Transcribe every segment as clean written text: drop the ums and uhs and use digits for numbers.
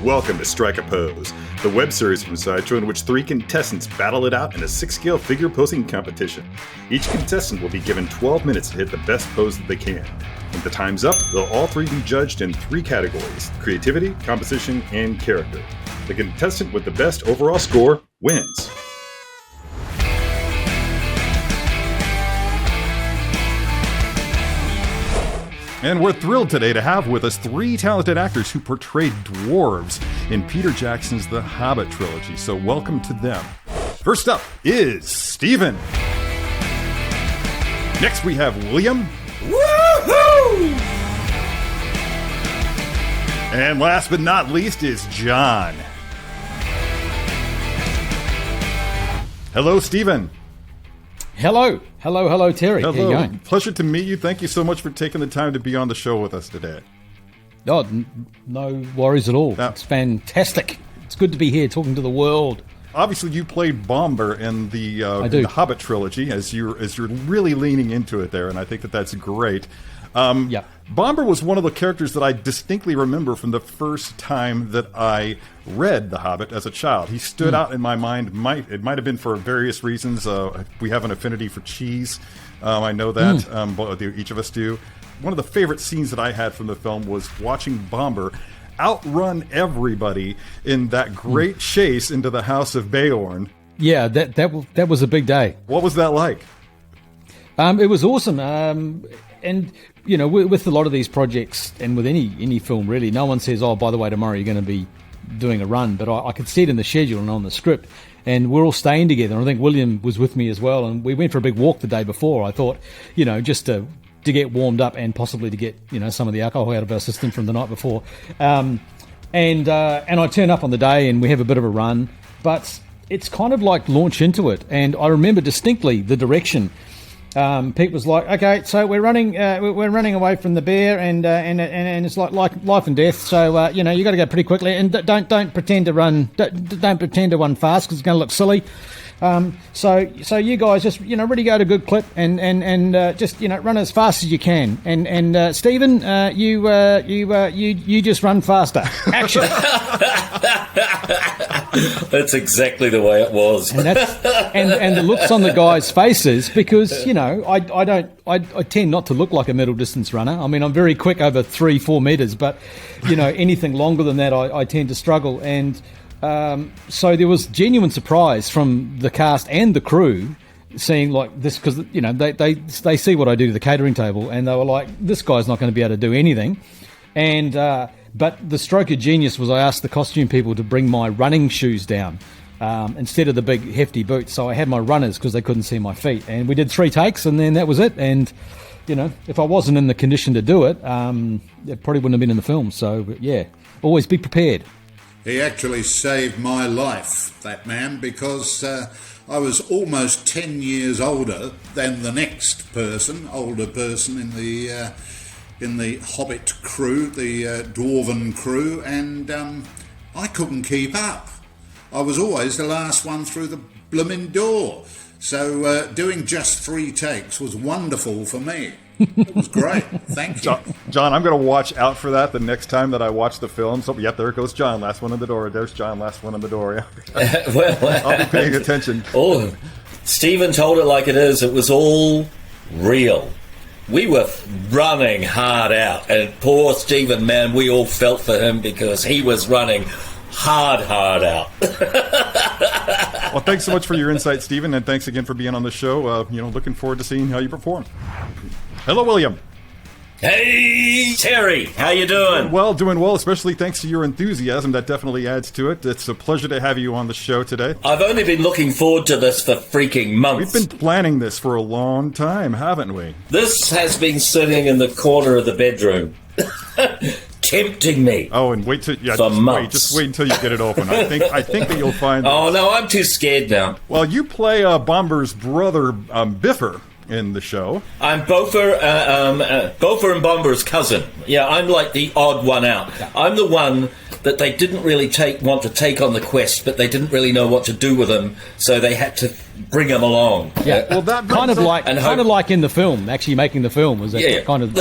Welcome to Strike a Pose, the web series from Sideshow in which 3 contestants battle it out in a 6-scale figure posing competition. Each contestant will be given 12 minutes to hit the best pose that they can. When the time's up, they'll all 3 be judged in 3 categories: creativity, composition, and character. The contestant with the best overall score wins. And we're thrilled today to have with us 3 talented actors who portrayed dwarves in Peter Jackson's The Hobbit trilogy. So welcome to them. First up is Stephen. Next we have William. Woohoo! And last but not least is John. Hello, Stephen. Hello, Terry. Hello. How you going? Pleasure to meet you. Thank you so much for taking the time to be on the show with us today. Oh, no worries at all. Now, it's fantastic. It's good to be here talking to the world. Obviously, you played Bomber in the Hobbit trilogy, as you're really leaning into it there, and I think that's great. Yeah. Bomber was one of the characters that I distinctly remember from the first time that I read The Hobbit as a child. He stood out in my mind. It might have been for various reasons. We have an affinity for cheese. I know that. Each of us do. One of the favorite scenes that I had from the film was watching Bomber outrun everybody in that great chase into the House of Beorn. Yeah, that was a big day. What was that like? It was awesome. And, you know, with a lot of these projects and with any film, really, no one says, oh, by the way, tomorrow you're going to be doing a run. But I could see it in the schedule and on the script. And we're all staying together. And I think William was with me as well. And we went for a big walk the day before. I thought, you know, just to get warmed up and possibly to get, you know, some of the alcohol out of our system from the night before. And I turn up on the day and we have a bit of a run. But it's kind of like launch into it. And I remember distinctly the direction. Pete was like, "Okay, so we're running away from the bear, and it's like life and death. So you know, you got to go pretty quickly, and don't pretend to run. Don't pretend to run fast because it's going to look silly. So you guys just really go at a good clip, and just run as fast as you can. And Stephen, you just run faster. Action." That's exactly the way it was. And the looks on the guys' faces, because I tend not to look like a middle distance runner. I mean, I'm very quick over 3-4 meters, but anything longer than that, I tend to struggle. And so there was genuine surprise from the cast and the crew seeing like this, because they see what I do to the catering table, and they were like, "This guy's not going to be able to do anything." And but the stroke of genius was I asked the costume people to bring my running shoes down instead of the big hefty boots. So I had my runners because they couldn't see my feet. And we did 3 takes, and then that was it. And, if I wasn't in the condition to do it, it probably wouldn't have been in the film. So, yeah, always be prepared. He actually saved my life, that man, because I was almost 10 years older than the next older person in the Hobbit crew, the Dwarven crew, and I couldn't keep up. I was always the last one through the blooming door. So doing just 3 takes was wonderful for me. It was great. Thank you. John, I'm going to watch out for that the next time that I watch the film. So, yep, there goes John, last one in the door. There's John, last one in the door. Yeah. I'll be paying attention. Oh, Stephen told it like it is. It was all real. We were running hard out, and poor Stephen, man, we all felt for him because he was running hard out. Well, thanks so much for your insight, Stephen, and thanks again for being on the show. Looking forward to seeing how you perform. Hello, William. Hey, Terry, how you doing? Doing well, especially thanks to your enthusiasm. That definitely adds to it. It's a pleasure to have you on the show today. I've only been looking forward to this for freaking months. We've been planning this for a long time, haven't we? This has been sitting in the corner of the bedroom, tempting me. Oh, and just wait until you get it open. I think that you'll find. Oh no, I'm too scared now. Well, you play Bomber's brother, Biffer, in the show. I'm Bofer and Bomber's cousin. Yeah, I'm like the odd one out. I'm the one that they didn't really want to take on the quest, but they didn't really know what to do with them, so they had to bring them along. Yeah, well, that kind of like in the film, actually making the film was that kind of.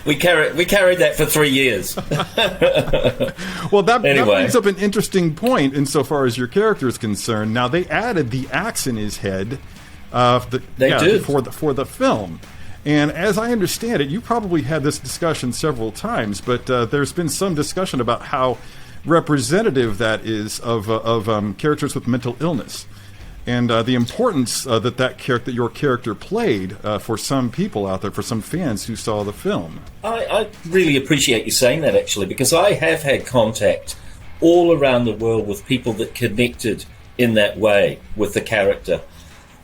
we carried that for 3 years. Well, that brings up an interesting point insofar as your character is concerned. Now they added the axe in his head, for the film. And as I understand it, you probably had this discussion several times, but there's been some discussion about how representative that is of characters with mental illness, and the importance that your character played for some people out there, for some fans who saw the film. I really appreciate you saying that, actually, because I have had contact all around the world with people that connected in that way with the character.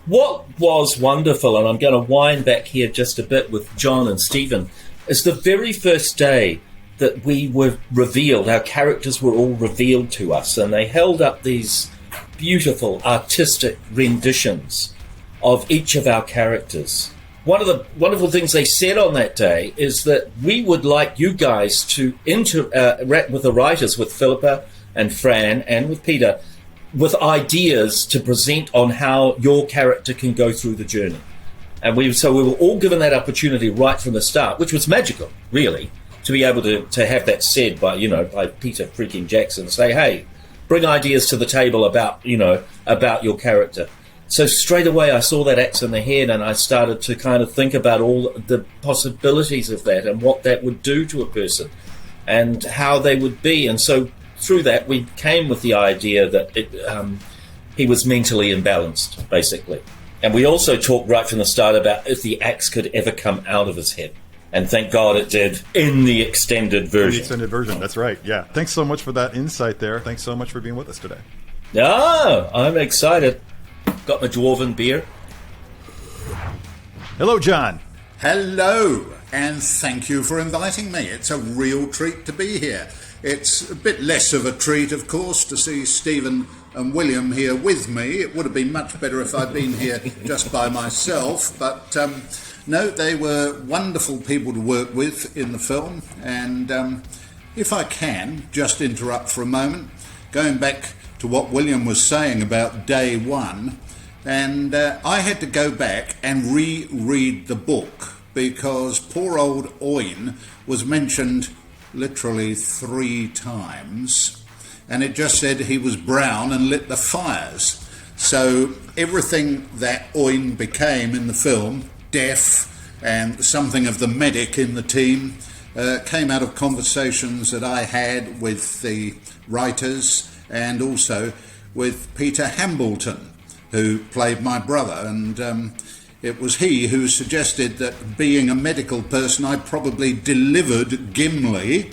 What was wonderful, and I'm going to wind back here just a bit with John and Stephen, is the very first day that we were revealed, our characters were all revealed to us, and they held up these beautiful artistic renditions of each of our characters. One of the wonderful things they said on that day is that we would like you guys to interact with the writers, with Philippa and Fran and with Peter, with ideas to present on how your character can go through the journey. And we were all given that opportunity right from the start, which was magical, really, to be able to have that said by Peter freaking Jackson, say, hey, bring ideas to the table about your character. So straight away I saw that axe in the head, and I started to kind of think about all the possibilities of that and what that would do to a person and how they would be. And so through that, we came with the idea that he was mentally imbalanced, basically. And we also talked right from the start about if the axe could ever come out of his head. And thank God it did in the extended version. The extended version, that's right, yeah. Thanks so much for that insight there. Thanks so much for being with us today. Oh, I'm excited. Got my dwarven beer. Hello, John. Hello, and thank you for inviting me. It's a real treat to be here. It's a bit less of a treat, of course, to see Stephen and William here with me. It would have been much better if I'd been here just by myself, but no, they were wonderful people to work with in the film. And if I can just interrupt for a moment, going back to what William was saying about day one, and I had to go back and reread the book because poor old Owen was mentioned literally 3 times, and it just said he was brown and lit the fires. So everything that Owen became in the film, deaf and something of the medic in the team, came out of conversations that I had with the writers and also with Peter Hambleton, who played my brother, and it was he who suggested that being a medical person, I probably delivered Gimli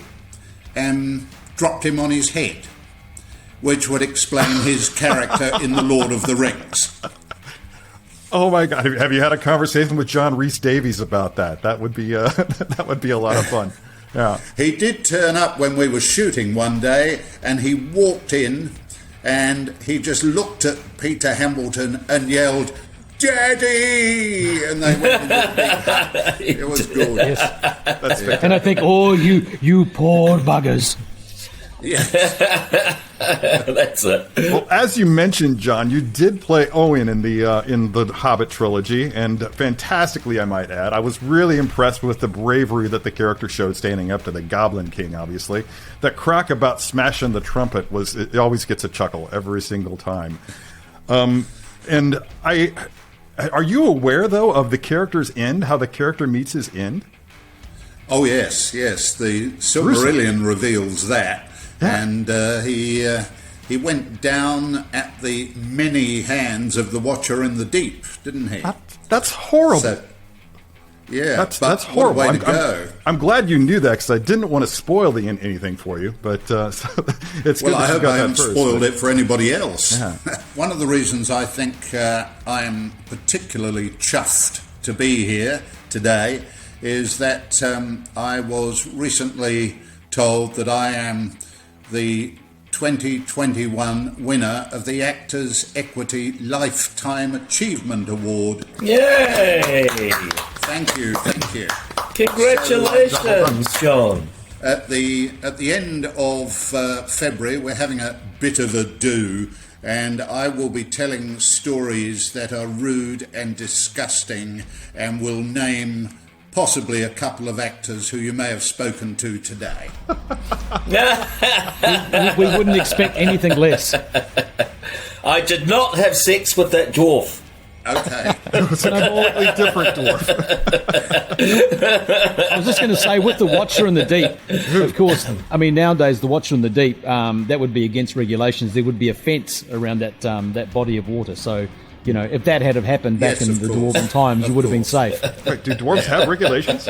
and dropped him on his head, which would explain his character in The Lord of the Rings. Oh my God! Have you had a conversation with John Rhys Davies about that? That would be that would be a lot of fun. Yeah. He did turn up when we were shooting one day, and he walked in, and he just looked at Peter Hambleton and yelled, "Daddy!" And they went and did it. It was good. Yes. That's and I think, oh, you poor buggers. Yes. That's it. Well, as you mentioned, John, you did play Owen in the Hobbit trilogy, and fantastically, I might add. I was really impressed with the bravery that the character showed standing up to the Goblin King, obviously. That crack about smashing the trumpet it always gets a chuckle every single time. And are you aware, though, of the character's end, how the character meets his end? Oh, yes. The Silmarillion reveals that. Yeah. And he went down at the many hands of the Watcher in the Deep, didn't he? That's horrible. So, yeah, that's horrible. What a way to go. I'm glad you knew that because I didn't want to spoil anything for you. But it's good. Well, I hope I haven't spoiled it for anybody else. Yeah. One of the reasons I think I'm particularly chuffed to be here today is that I was recently told that I am the 2021 winner of the Actors Equity Lifetime Achievement Award. Yay! Thank you. Congratulations, John. at the end of February, we're having a bit of a do, and I will be telling stories that are rude and disgusting, and will name possibly a couple of actors who you may have spoken to today. We wouldn't expect anything less. I did not have sex with that dwarf. Okay. It was a completely different dwarf. I was just going to say, with the Watcher in the Deep, of course, I mean, nowadays the Watcher in the Deep, that would be against regulations. There would be a fence around that body of water. So, you know, if that had have happened back in the Dwarven times, you would have been safe. Wait, do dwarves have regulations?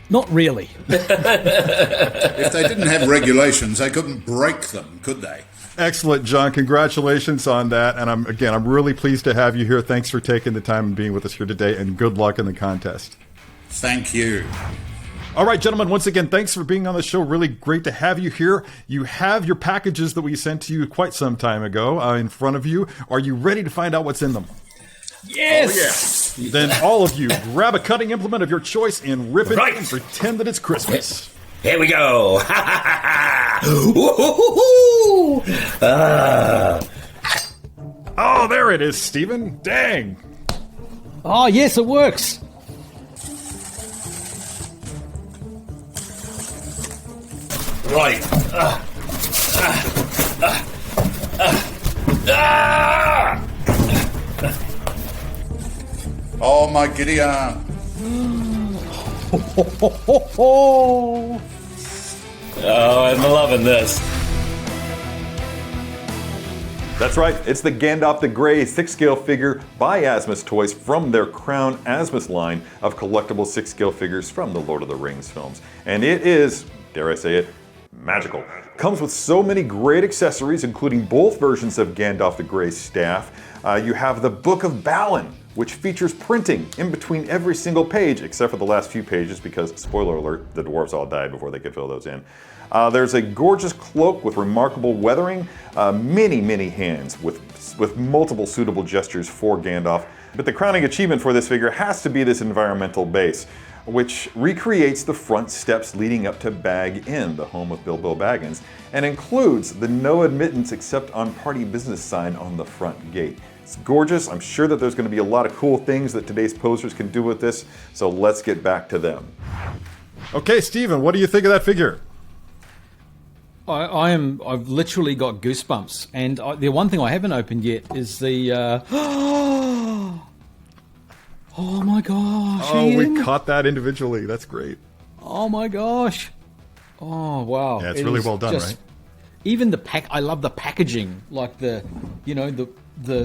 Not really. If they didn't have regulations, they couldn't break them, could they? Excellent, John. Congratulations on that. And I'm really pleased to have you here. Thanks for taking the time and being with us here today, and good luck in the contest. Thank you. All right, gentlemen, once again, thanks for being on the show. Really great to have you here. You have your packages that we sent to you quite some time ago in front of you. Are you ready to find out what's in them? Yes! Oh, yes. Then all of you, grab a cutting implement of your choice and rip it Right. and pretend that it's Christmas. Here we go. Woo-hoo-hoo-hoo. Oh, there it is, Stephen. Dang. Oh, yes, it works. Right. Oh, my giddy arm. Oh, I'm loving this. That's right, it's the Gandalf the Grey 6-scale figure by Asmus Toys from their Crown Asmus line of collectible 6-scale figures from the Lord of the Rings films. And it is, dare I say it, magical. Comes with so many great accessories, including both versions of Gandalf the Grey's staff. You have the Book of Balin, which features printing in between every single page, except for the last few pages, because, spoiler alert, the dwarves all died before they could fill those in. There's a gorgeous cloak with remarkable weathering, many hands with multiple suitable gestures for Gandalf. But the crowning achievement for this figure has to be this environmental base, which recreates the front steps leading up to Bag Inn, the home of Bilbo Baggins, and includes the no admittance except on party business sign on the front gate. It's gorgeous. I'm sure that there's going to be a lot of cool things that today's posers can do with this, so let's get back to them. Okay, Stephen, what do you think of that figure? I've literally got goosebumps, and the one thing I haven't opened yet is the. Oh my gosh! Oh, Ian. we caught that individually. That's great. Oh my gosh! Oh wow! Yeah, it's really well done, right? Even the pack. I love the packaging, like the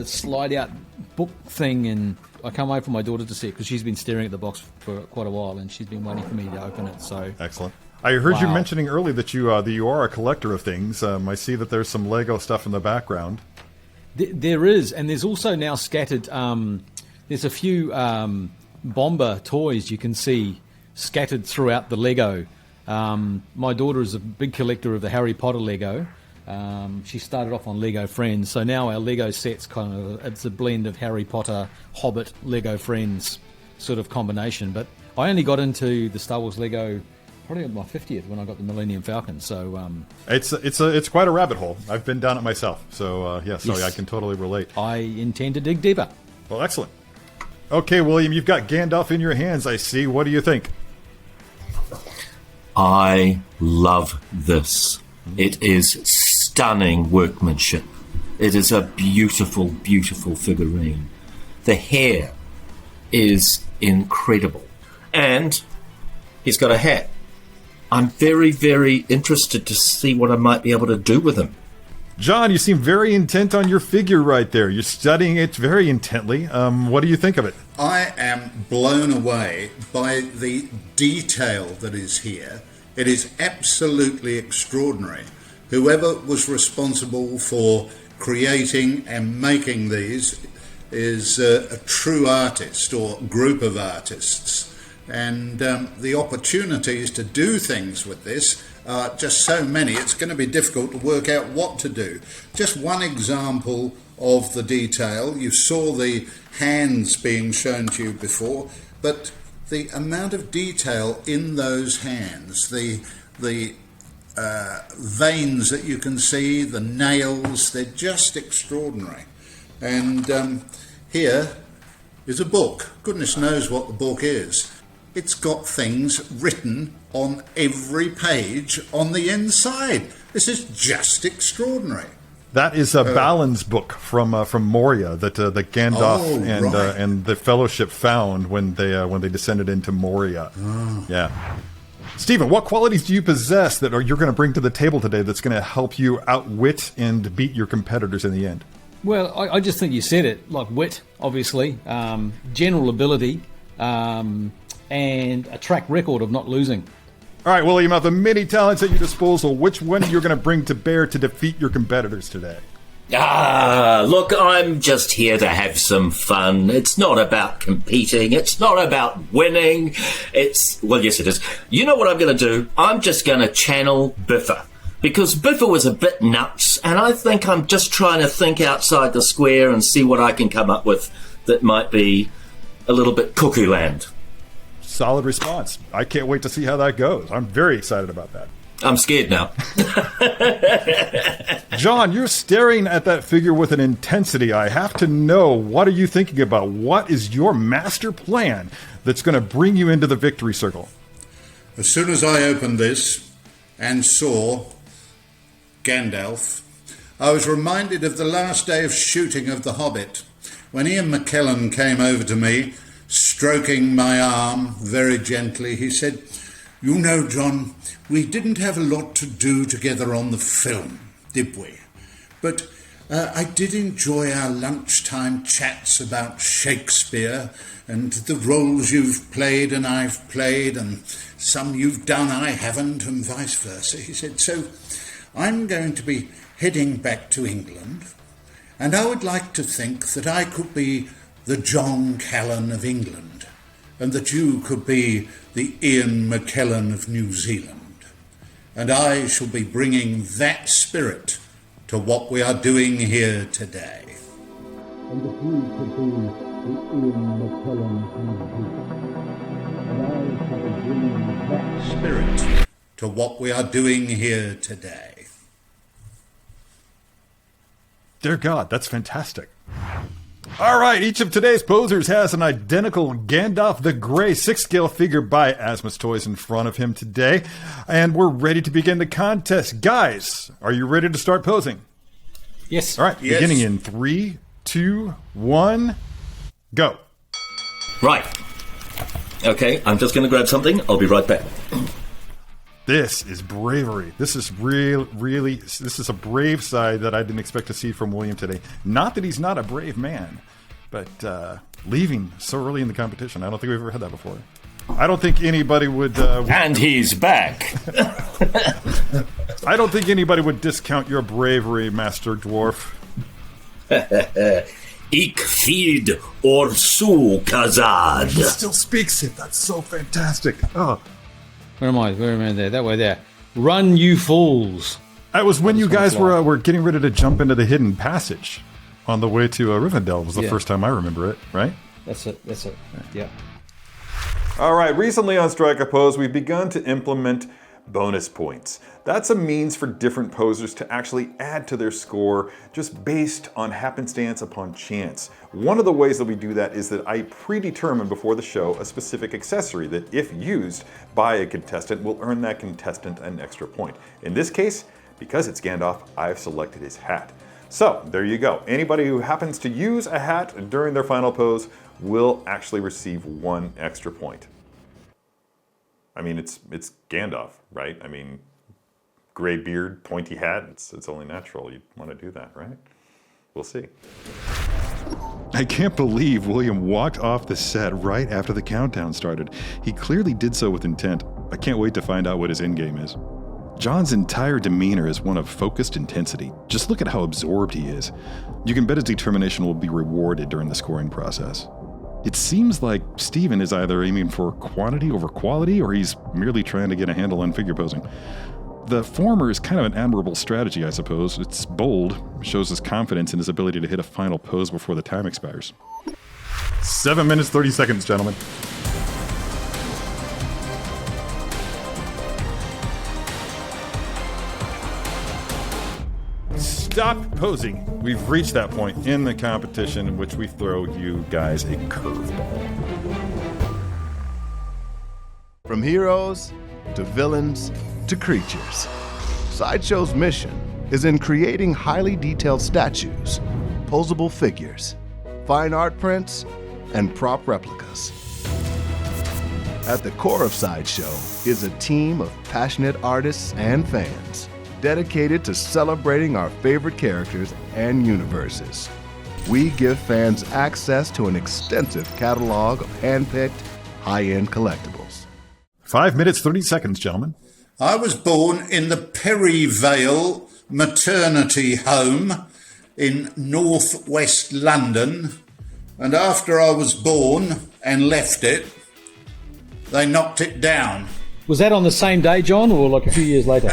slide out book thing, and I can't wait for my daughter to see it because she's been staring at the box for quite a while, and she's been waiting for me to open it. So Excellent. I heard you Wow. mentioning earlier that you are a collector of things. I see that there's some Lego stuff in the background. There is, and there's also now scattered. There's a few Bomber toys you can see scattered throughout the Lego. My daughter is a big collector of the Harry Potter Lego. She started off on Lego Friends, so now our Lego set's it's a blend of Harry Potter, Hobbit, Lego Friends sort of combination. But I only got into the Star Wars Lego probably on my 50th when I got the Millennium Falcon. So It's quite a rabbit hole. I've been down it myself, so Yes. I can totally relate. I intend to dig deeper. Well, excellent. Okay, William, you've got Gandalf in your hands, I see. What do you think? I love this. It is stunning workmanship. It is a beautiful, beautiful figurine. The hair is incredible. And he's got a hat. I'm very, very interested to see what I might be able to do with him. John, you seem very intent on your figure right there. You're studying it very intently. What do you think of it? I am blown away by the detail that is here. It is absolutely extraordinary. Whoever was responsible for creating and making these is a true artist or group of artists. And the opportunities to do things with this are just so many, it's going to be difficult to work out what to do. Just one example of the detail. You saw the hands being shown to you before, but the amount of detail in those hands, the the veins that you can see, the nails, they're just extraordinary. And here is a book. Goodness knows what the book is. It's got things written on every page on the inside. This is just extraordinary. That is Balin's book from Moria that Gandalf and the Fellowship found when they descended into Moria. Oh. Yeah. Stephen, what qualities do you possess that you're going to bring to the table today that's going to help you outwit and beat your competitors in the end? Well, I just think you said it, like wit, obviously, general ability, and a track record of not losing. All right, William, of the many talents at your disposal, which one you're going to bring to bear to defeat your competitors today? Look, I'm just here to have some fun. It's not about competing. It's not about winning. Well, yes, it is. You know what I'm going to do? I'm just going to channel Biffa. Because Biffa was a bit nuts, and I think I'm just trying to think outside the square and see what I can come up with that might be a little bit cuckoo land. Solid response. I can't wait to see how that goes. I'm very excited about that. I'm scared now. John, you're staring at that figure with an intensity. I have to know, what are you thinking about? What is your master plan that's going to bring you into the victory circle? As soon as I opened this and saw Gandalf, I was reminded of the last day of shooting of The Hobbit, when Ian McKellen came over to me, stroking my arm very gently. He said, "You know, John, we didn't have a lot to do together on the film, did we? But I did enjoy our lunchtime chats about Shakespeare and the roles you've played and I've played, and some you've done I haven't, and vice versa." He said, "So I'm going to be heading back to England, and I would like to think that I could be the John Callen of England, and that you could be the Ian McKellen of New Zealand. And I shall be bringing that spirit to what we are doing here today." And that you could be the Ian McKellen of New Zealand. And I shall be bringing that spirit to what we are doing here today. Dear God, that's fantastic. All right, each of today's posers has an identical Gandalf the Grey 6-scale figure by Asmus Toys in front of him today, and we're ready to begin the contest. Guys, are you ready to start posing? Yes. All right, Yes. Beginning in 3, 2, 1, go. Right. Okay, I'm just going to grab something. I'll be right back. This is bravery. This is really, this is a brave side that I didn't expect to see from William today. Not that he's not a brave man, but leaving so early in the competition, I don't think we've ever had that before. I don't think anybody would... And he's back. I don't think anybody would discount your bravery, Master Dwarf. Ik feed or su kazad. He still speaks it. That's so fantastic. Oh. Where am I? Where am I there? That way there. Run, you fools. That was when you guys were getting ready to jump into the hidden passage on the way to Rivendell. Was the first time I remember it, right? That's it. Yeah. All right, recently on Strike a Pose, we've begun to implement bonus points. That's a means for different posers to actually add to their score just based on happenstance upon chance. One of the ways that we do that is that I predetermine before the show a specific accessory that, if used by a contestant, will earn that contestant an extra point. In this case, because it's Gandalf, I've selected his hat. So there you go. Anybody who happens to use a hat during their final pose will actually receive 1 extra point. I mean, it's Gandalf, right? I mean, gray beard, pointy hat, it's only natural. You'd want to do that, right? We'll see. I can't believe William walked off the set right after the countdown started. He clearly did so with intent. I can't wait to find out what his endgame is. John's entire demeanor is one of focused intensity. Just look at how absorbed he is. You can bet his determination will be rewarded during the scoring process. It seems like Stephen is either aiming for quantity over quality, or he's merely trying to get a handle on figure posing. The former is kind of an admirable strategy, I suppose. It's bold, shows his confidence in his ability to hit a final pose before the time expires. 7 minutes, 30 seconds, gentlemen. stop posing. We've reached that point in the competition in which we throw you guys a curveball. From heroes to villains to creatures, Sideshow's mission is in creating highly detailed statues, posable figures, fine art prints, and prop replicas. At the core of Sideshow is a team of passionate artists and fans dedicated to celebrating our favorite characters and universes. We give fans access to an extensive catalog of hand-picked, high-end collectibles. 5 minutes, 30 seconds, gentlemen. I was born in the Perryvale maternity home in northwest London, and after I was born and left it, they knocked it down. Was that on the same day, John, or like a few years later?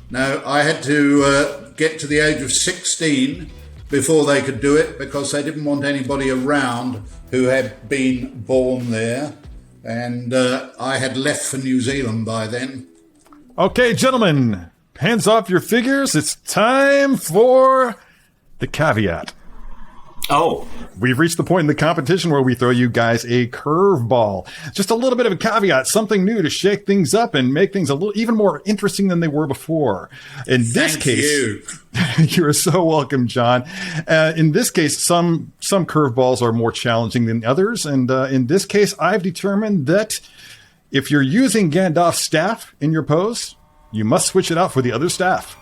No, I had to get to the age of 16 before they could do it, because they didn't want anybody around who had been born there. And I had left for New Zealand by then. Okay, gentlemen, hands off your figures. It's time for the caveat. Oh, We've reached the point in the competition where we throw you guys a curveball. Just a little bit of a caveat, something new to shake things up and make things a little even more interesting than they were before. In this case, you're so welcome, John. In this case, some curveballs are more challenging than others, and in this case, I've determined that if you're using Gandalf's staff in your pose, you must switch it out for the other staff.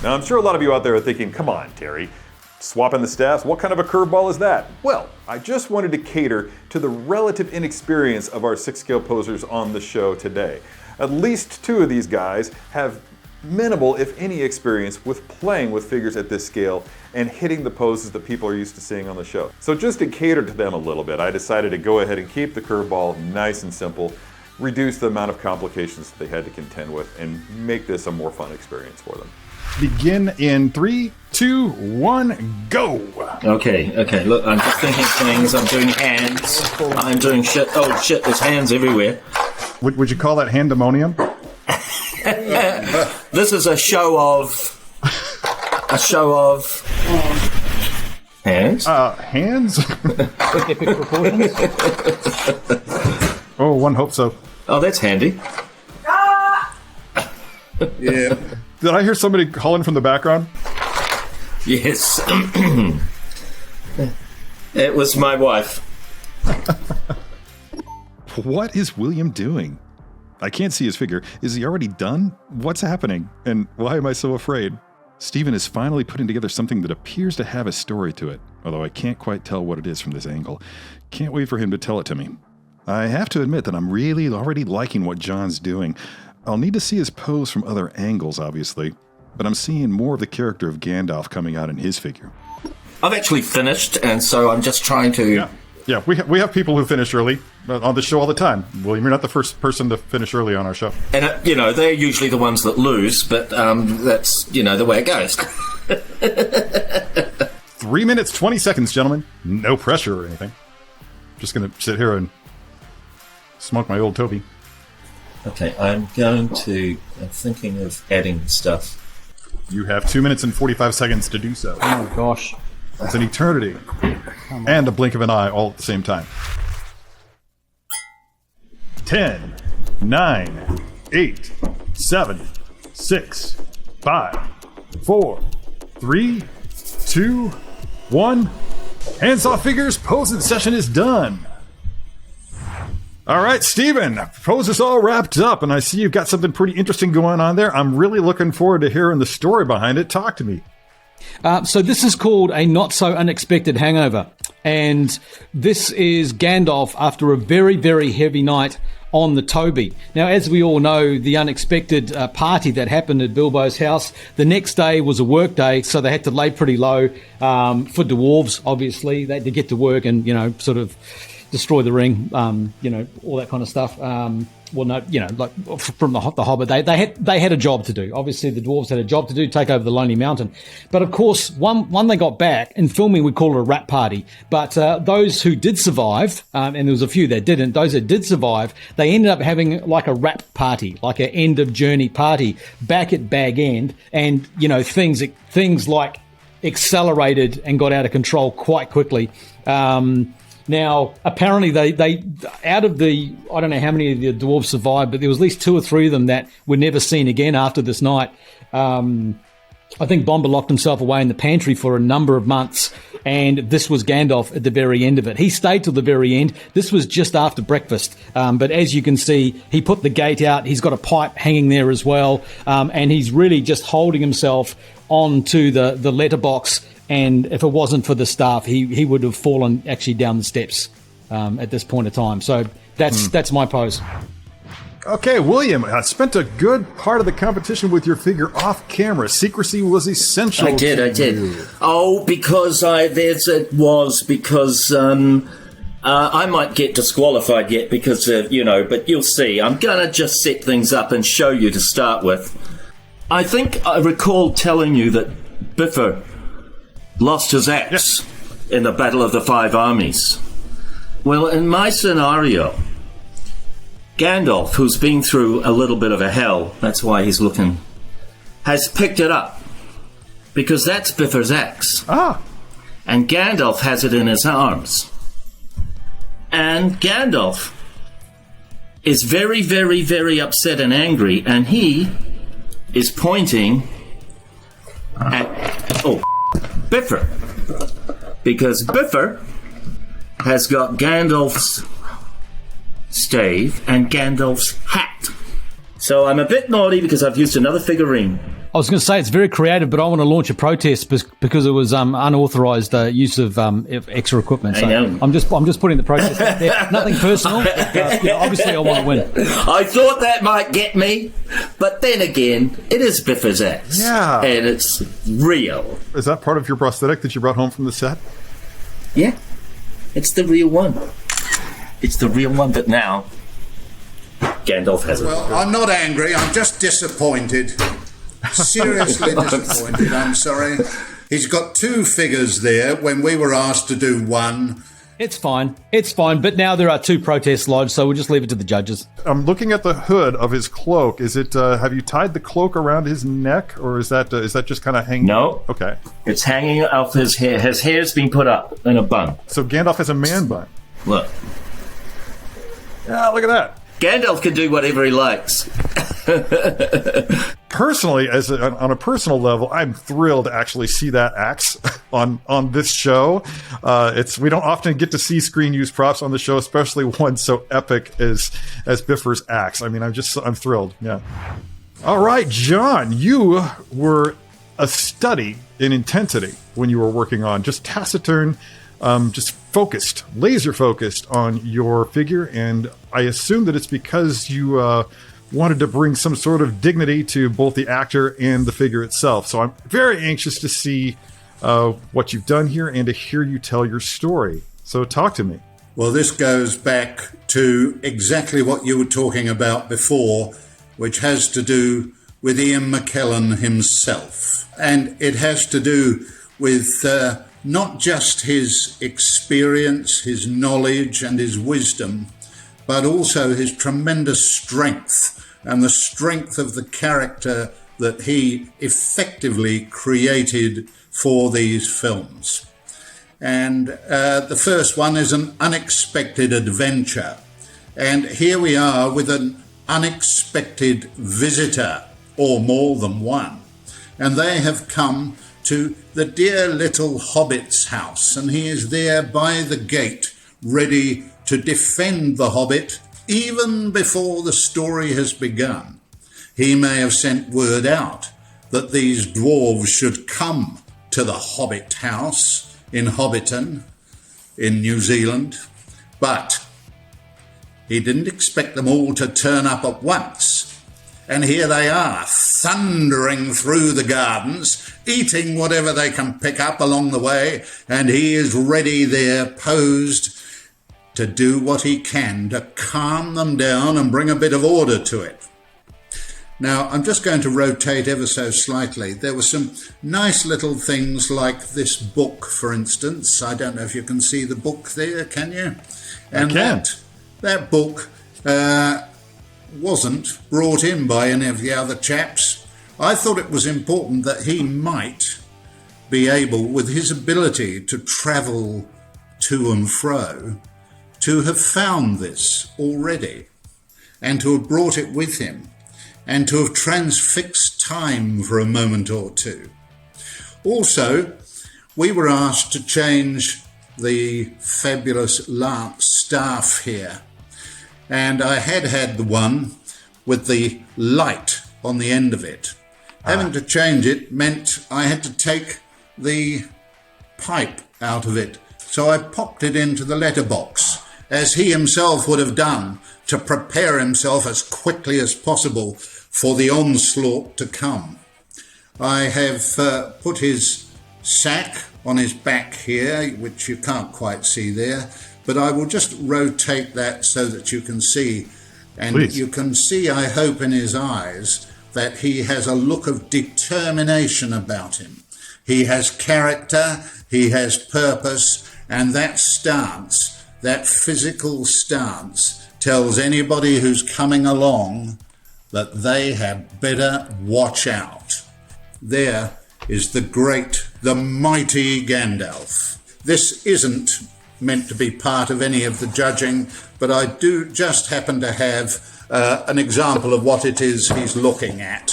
Now, I'm sure a lot of you out there are thinking, come on, Terry. Swapping the staffs, what kind of a curveball is that? Well, I just wanted to cater to the relative inexperience of our 6-scale posers on the show today. At least 2 of these guys have minimal, if any, experience with playing with figures at this scale and hitting the poses that people are used to seeing on the show. So just to cater to them a little bit, I decided to go ahead and keep the curveball nice and simple, reduce the amount of complications that they had to contend with, and make this a more fun experience for them. Begin in 3, 2, 1, go! okay. Look, I'm just thinking things. I'm doing hands. I'm doing shit. Oh, shit, there's hands everywhere. Would you call that handemonium? This is a show of hands. Hands? Epic proportions. Oh, one hopes so. Oh, that's handy. Yeah. Did I hear somebody calling from the background? Yes. It was my wife. What is William doing? I can't see his figure. Is he already done? What's happening? And why am I so afraid? Stephen is finally putting together something that appears to have a story to it, although I can't quite tell what it is from this angle. Can't wait for him to tell it to me. I have to admit that I'm really already liking what John's doing. I'll need to see his pose from other angles, obviously, but I'm seeing more of the character of Gandalf coming out in his figure. I've actually finished, and so I'm just trying to... Yeah, we have people who finish early on the show all the time. William, you're not the first person to finish early on our show. And, they're usually the ones that lose, but that's, the way it goes. 3 minutes, 20 seconds, gentlemen. No pressure or anything. Just going to sit here and smoke my old Toby. Okay, I'm thinking of adding stuff. You have 2 minutes and 45 seconds to do so. Oh, gosh. It's an eternity. And a blink of an eye all at the same time. 10, 9, 8, 7, 6, 5, 4, 3, 2, 1. Hands off figures, posing session is done. All right, Stephen, pose is all wrapped up, and I see you've got something pretty interesting going on there. I'm really looking forward to hearing the story behind it. Talk to me. So this is called a not so unexpected hangover, and this is Gandalf after a very, very heavy night on the Toby. Now, as we all know, the unexpected party that happened at Bilbo's house, the next day was a work day, so they had to lay pretty low for dwarves, obviously. They had to get to work and, sort of destroy the ring, all that kind of stuff. Like from the Hobbit, they had a job to do. Obviously, the dwarves had a job to do, take over the Lonely Mountain. But of course, one they got back in filming, we call it a rap party. But those who did survive, and there was a few that didn't. Those that did survive, they ended up having like a rap party, like an end of journey party back at Bag End, and things like accelerated and got out of control quite quickly. Now, apparently, they out of the, I don't know how many of the dwarves survived, but there was at least 2 or 3 of them that were never seen again after this night. I think Bomber locked himself away in the pantry for a number of months, and this was Gandalf at the very end of it. He stayed till the very end. This was just after breakfast. But as you can see, he put the gate out. He's got a pipe hanging there as well, and he's really just holding himself onto the letterbox. And if it wasn't for the staff, he would have fallen actually down the steps at this point of time. So that's my pose. Okay, William, I spent a good part of the competition with your figure off camera. Secrecy was essential. I did. Oh, because I might get disqualified yet because, but you'll see. I'm going to just set things up and show you to start with. I think I recall telling you that Biffer lost his axe in the Battle of the Five Armies. Well, in my scenario, Gandalf, who's been through a little bit of a hell, that's why he's looking, has picked it up. Because that's Biffer's axe. And Gandalf has it in his arms. And Gandalf is very, very, very upset and angry, and he is pointing at Biffer. Because Biffer has got Gandalf's stave and Gandalf's hat. So I'm a bit naughty because I've used another figurine. I was going to say it's very creative, but I want to launch a protest because it was unauthorized use of extra equipment. So I know. I'm just putting the protest out there. Nothing personal. Obviously, I want to win. I thought that might get me, but then again, it is Biffer's axe. Yeah. And it's real. Is that part of your prosthetic that you brought home from the set? Yeah. It's the real one. It's the real one, but now Gandalf has it. Well, I'm not angry. I'm just disappointed. Seriously disappointed. I'm sorry. He's got 2 figures there when we were asked to do 1. It's fine. But now there are 2 protests lodged, so we'll just leave it to the judges. I'm looking at the hood of his cloak. Is it? Have you tied the cloak around his neck, or is that just kind of hanging? No. Okay. It's hanging off his hair. His hair's been put up in a bun. So Gandalf has a man bun. Look. Yeah, look at that. Gandalf can do whatever he likes. Personally, on a personal level, I'm thrilled to actually see that axe on this show. We don't often get to see screen use props on the show, especially one so epic as Biffer's axe. I mean, I'm thrilled. Yeah. All right, John, you were a study in intensity when you were working on just taciturn, just focused, laser focused on your figure, and I assume that it's because you wanted to bring some sort of dignity to both the actor and the figure itself. So I'm very anxious to see what you've done here and to hear you tell your story. So talk to me. Well, this goes back to exactly what you were talking about before, which has to do with Ian McKellen himself. And it has to do with not just his experience, his knowledge and his wisdom, but also his tremendous strength and the strength of the character that he effectively created for these films. And the first one is an unexpected adventure. And here we are with an unexpected visitor, or more than one. And they have come to the dear little Hobbit's house, and he is there by the gate, ready to defend the Hobbit even before the story has begun. He may have sent word out that these dwarves should come to the Hobbit house in Hobbiton, in New Zealand, but he didn't expect them all to turn up at once. And here they are, thundering through the gardens, eating whatever they can pick up along the way, and he is ready there, posed, to do what he can to calm them down and bring a bit of order to it. Now, I'm just going to rotate ever so slightly. There were some nice little things like this book, for instance. I don't know if you can see the book there, can you? And I can. That book wasn't brought in by any of the other chaps. I thought it was important that he might be able, with his ability to travel to and fro, to have found this already and to have brought it with him, and to have transfixed time for a moment or two. Also, we were asked to change the fabulous Lance staff here, and I had the one with the light on the end of it. Having to change it meant I had to take the pipe out of it, so I popped it into the letterbox, as he himself would have done, to prepare himself as quickly as possible for the onslaught to come. I have put his sack on his back here, which you can't quite see there, but I will just rotate that so that you can see. And Please. You can see, I hope, in his eyes that he has a look of determination about him. He has character, he has purpose, and that stance, that physical stance, tells anybody who's coming along that they had better watch out. There is the mighty Gandalf. This isn't meant to be part of any of the judging, but I do just happen to have an example of what it is he's looking at.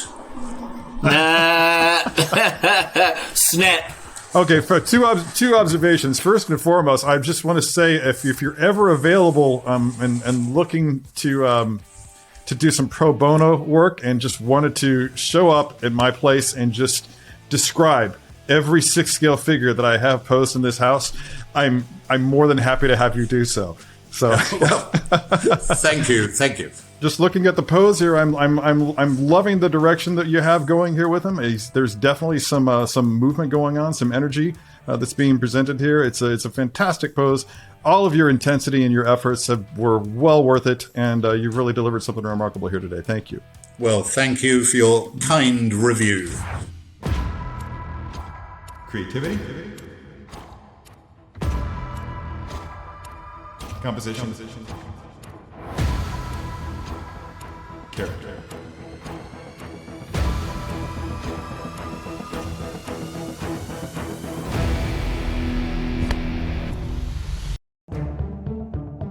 Snap. Okay, for two observations. First and foremost, I just want to say if you're ever available and looking to do some pro bono work and just wanted to show up at my place and just describe every 6-scale figure that I have posed in this house, I'm more than happy to have you do so. So, Thank you. just looking at the pose here, I'm loving the direction that you have going here with him. There's definitely some movement going on, some energy that's being presented here. It's a fantastic pose. All of your intensity and your efforts were well worth it, and you've really delivered something remarkable here today. Thank you. Well, thank you for your kind review. Creativity, composition, character.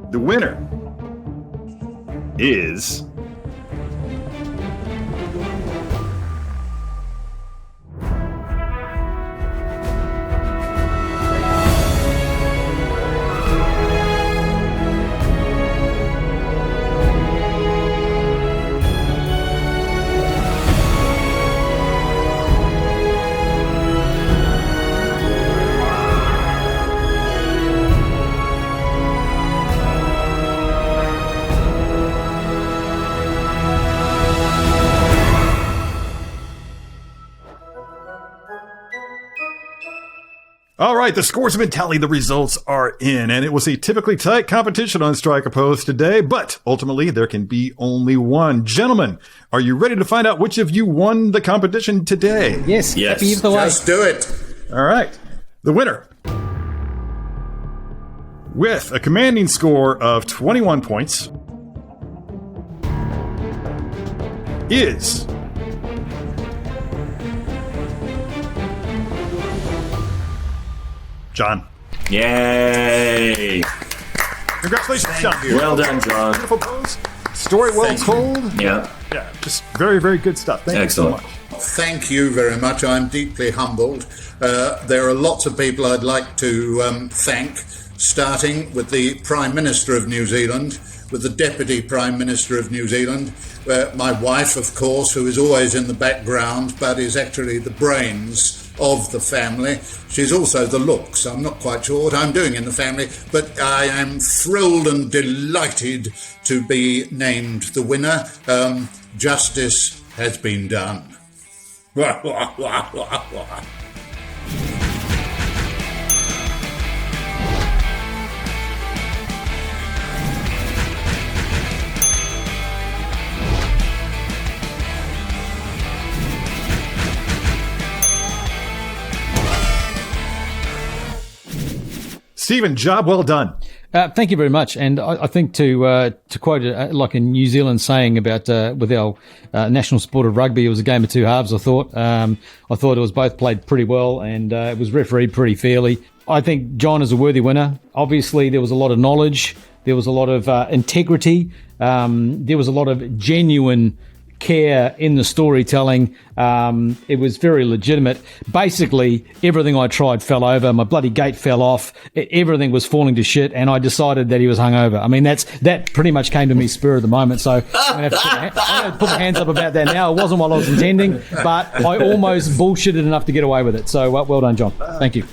The winner is all right, the scores have been tallied, the results are in, and it was a typically tight competition on Strike a Pose today, but ultimately there can be only one. Gentlemen, are you ready to find out which of you won the competition today? Yes, Yes. happy either way. Just do it. All right, the winner, with a commanding score of 21 points, is John. Yay. Congratulations, John. Well done, John. Beautiful pose. Story well told. Yeah. Yeah, just very, very good stuff. Thank Excellent. you so much. Thank you very much. I'm deeply humbled. There are lots of people I'd like to thank, starting with the Prime Minister of New Zealand, with the Deputy Prime Minister of New Zealand, my wife, of course, who is always in the background but is actually the brains of the family. She's also the looks. I'm not quite sure what I'm doing in the family, but I am thrilled and delighted to be named the winner. Justice has been done. Stephen, job well done. Thank you very much. And I think to quote it, like in New Zealand saying about with our national sport of rugby, it was a game of two halves. I thought it was both played pretty well, and it was refereed pretty fairly. I think John is a worthy winner. Obviously, there was a lot of knowledge, there was a lot of integrity, there was a lot of genuine care in the storytelling. It was very legitimate. Basically, everything I tried fell over. My bloody gate fell off. Everything was falling to shit, and I decided that he was hungover. I mean, that pretty much came to me spur of the moment. So I'm going to have to put my hands up about that now. It wasn't what I was intending, but I almost bullshitted enough to get away with it. So well done, John. Thank you.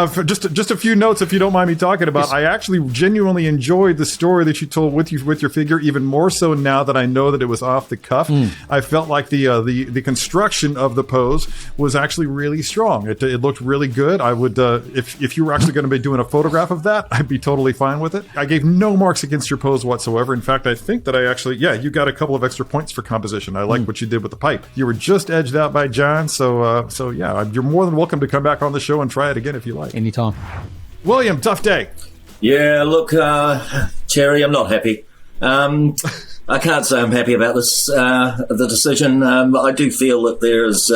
For just a few notes, if you don't mind me talking about, yes. I actually genuinely enjoyed the story that you told with your figure, even more so now that I know that it was off the cuff. I felt like the construction of the pose was actually really strong. It looked really good. I would if you were actually going to be doing a photograph of that, I'd be totally fine with it. I gave no marks against your pose whatsoever. In fact, I think that I actually, you got a couple of extra points for composition. I like what you did with the pipe. You were just edged out by John, so you're more than welcome to come back on the show and try it again if you like. Anytime. William, tough day. Yeah, look, Terry, I'm not happy. I can't say I'm happy about this, the decision. I do feel that there's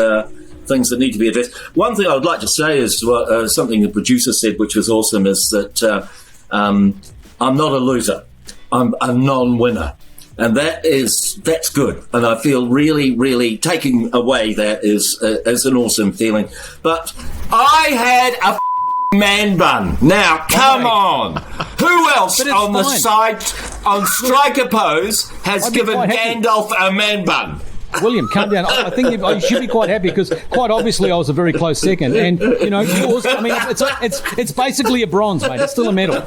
things that need to be addressed. One thing I would like to say is something the producer said, which was awesome, is that I'm not a loser. I'm a non-winner. And that's good. And I feel really, really taking away that is an awesome feeling. But I had a man bun. Now, come on. Who else on the site on Striker Pose has given Gandalf a man bun? William, calm down. I think you should be quite happy because quite obviously I was a very close second. And, yours, I mean, it's basically a bronze, mate. It's still a medal.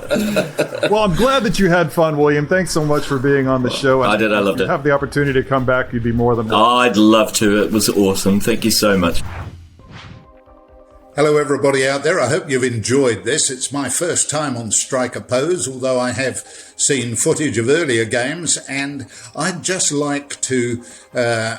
Well, I'm glad that you had fun, William. Thanks so much for being on the show. I did. I loved it. If you have the opportunity to come back, you'd be more than welcome. I'd love to. It was awesome. Thank you so much. Hello everybody out there, I hope you've enjoyed this. It's my first time on Striker Pose, although I have seen footage of earlier games, and I'd just like to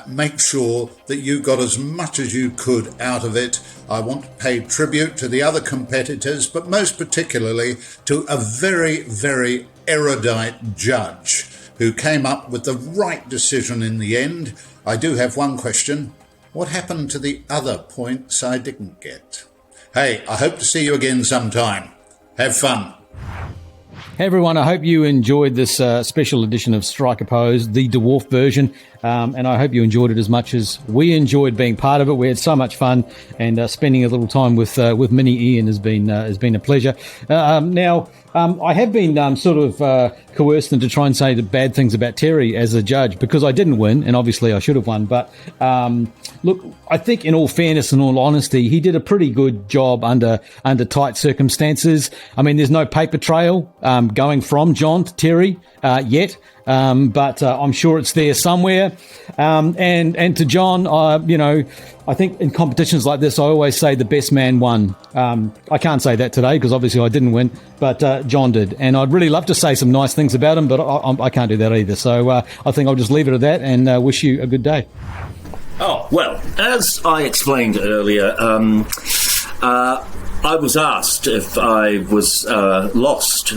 make sure that you got as much as you could out of it. I want to pay tribute to the other competitors, but most particularly to a very, very erudite judge who came up with the right decision in the end. I do have one question. What happened to the other points I didn't get? Hey, I hope to see you again sometime. Have fun. Hey everyone, I hope you enjoyed this special edition of Striker Pose, the dwarf version, and I hope you enjoyed it as much as we enjoyed being part of it. We had so much fun, and spending a little time with Mini Ian has been a pleasure. I have been sort of coerced into try and say the bad things about Terry as a judge because I didn't win, and obviously I should have won. But look, I think in all fairness and all honesty, he did a pretty good job under tight circumstances. I mean, there's no paper trail going from John to Terry yet. But I'm sure it's there somewhere. And to John, I think in competitions like this, I always say the best man won. I can't say that today because obviously I didn't win, but John did. And I'd really love to say some nice things about him, but I can't do that either. So I think I'll just leave it at that and wish you a good day. Oh, well, as I explained earlier, I was asked if I was lost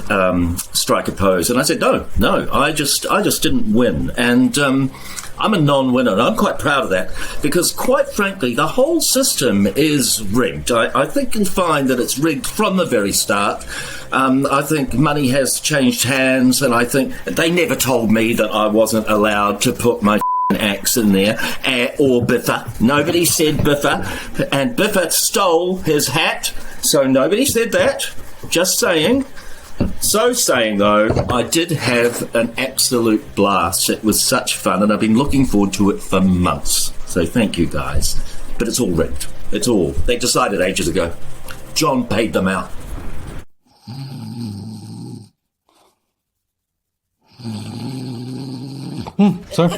Striker Pose, and I said no, I just didn't win, and I'm a non-winner, and I'm quite proud of that because, quite frankly, the whole system is rigged. I think you'll find that it's rigged from the very start. I think money has changed hands, and I think they never told me that I wasn't allowed to put my axe in there, or Biffa. Nobody said Biffa, and Biffa stole his hat, so nobody said that. Just saying. So saying, though, I did have an absolute blast. It was such fun, and I've been looking forward to it for months. So thank you, guys. But it's all rigged. It's all. They decided ages ago. John paid them out. Sorry.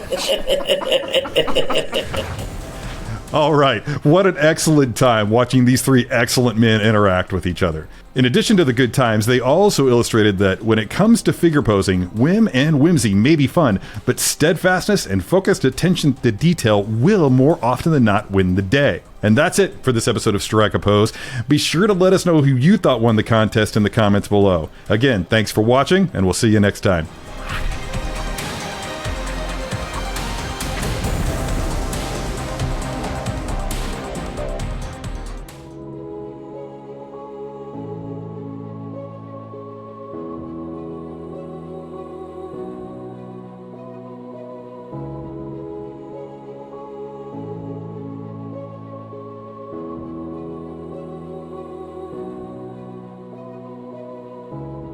All right, what an excellent time watching these three excellent men interact with each other. In addition to the good times, they also illustrated that when it comes to figure posing, whim and whimsy may be fun, but steadfastness and focused attention to detail will more often than not win the day. And that's it for this episode of Strike a Pose. Be sure to let us know who you thought won the contest in the comments below. Again, thanks for watching, and we'll see you next time.